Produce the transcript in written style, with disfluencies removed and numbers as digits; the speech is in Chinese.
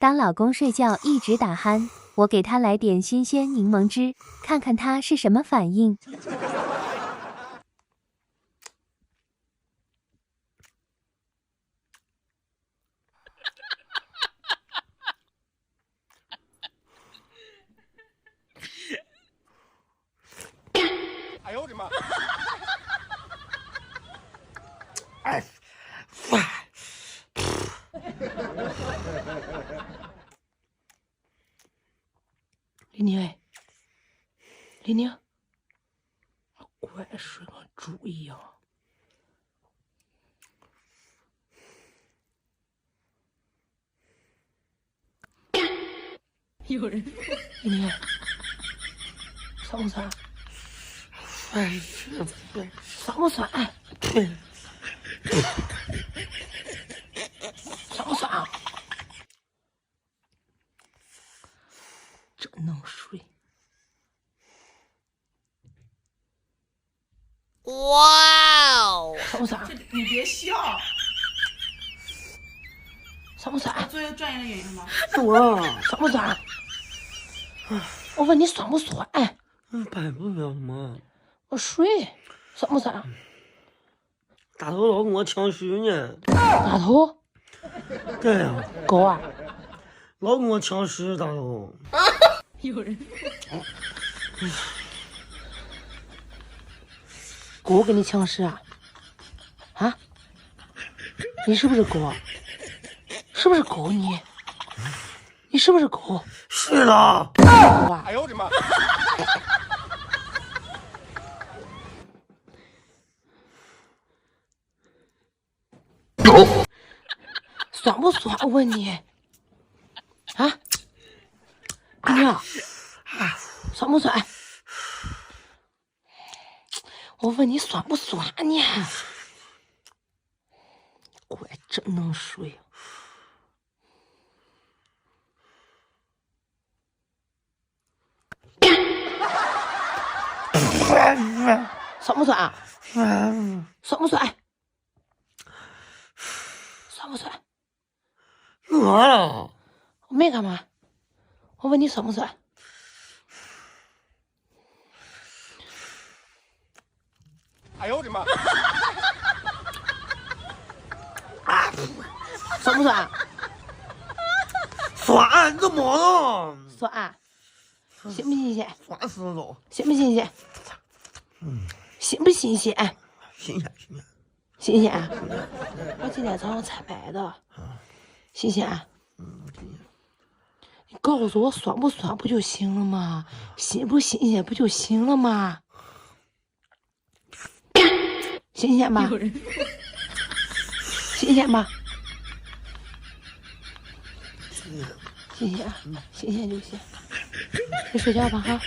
当老公睡觉一直打鼾，我给他来点新鲜柠檬汁，看看他是什么反应。哎呦我的妈！哎，李宁，李宁，乖，睡跟猪一样。有人，李宁，酸不酸？哎，酸不酸？酸不酸啊？真能睡。哇哦！酸不酸？你别笑，酸不酸？作为专业的演员吗？酸不酸？我问你酸不酸？白不了嘛。我睡，酸不酸？大头老跟我抢食呢。大头？对呀，狗啊？老跟我抢食，大头。有人。狗给你抢食啊？啊？你是不是狗？是不是狗你？你是不是狗？是的。狗啊？哎呦我的妈！酸不酸？我问你。啊？你啊？酸不酸？我问你酸不酸呢？乖，真能睡。酸不酸？酸不酸？酸不酸？饿了。我没干嘛。我问你酸不酸？哎呦我的妈！酸不酸？酸，怎么了？酸。新不新鲜？酸死了。新不新鲜？新不新鲜？新鲜，新鲜。新鲜。我今天早上才买的。新鲜。你告诉我酸不酸不就行了吗？新不新鲜不就行了吗？新鲜吗？新鲜吗？新鲜，新鲜就行。你睡觉吧哈。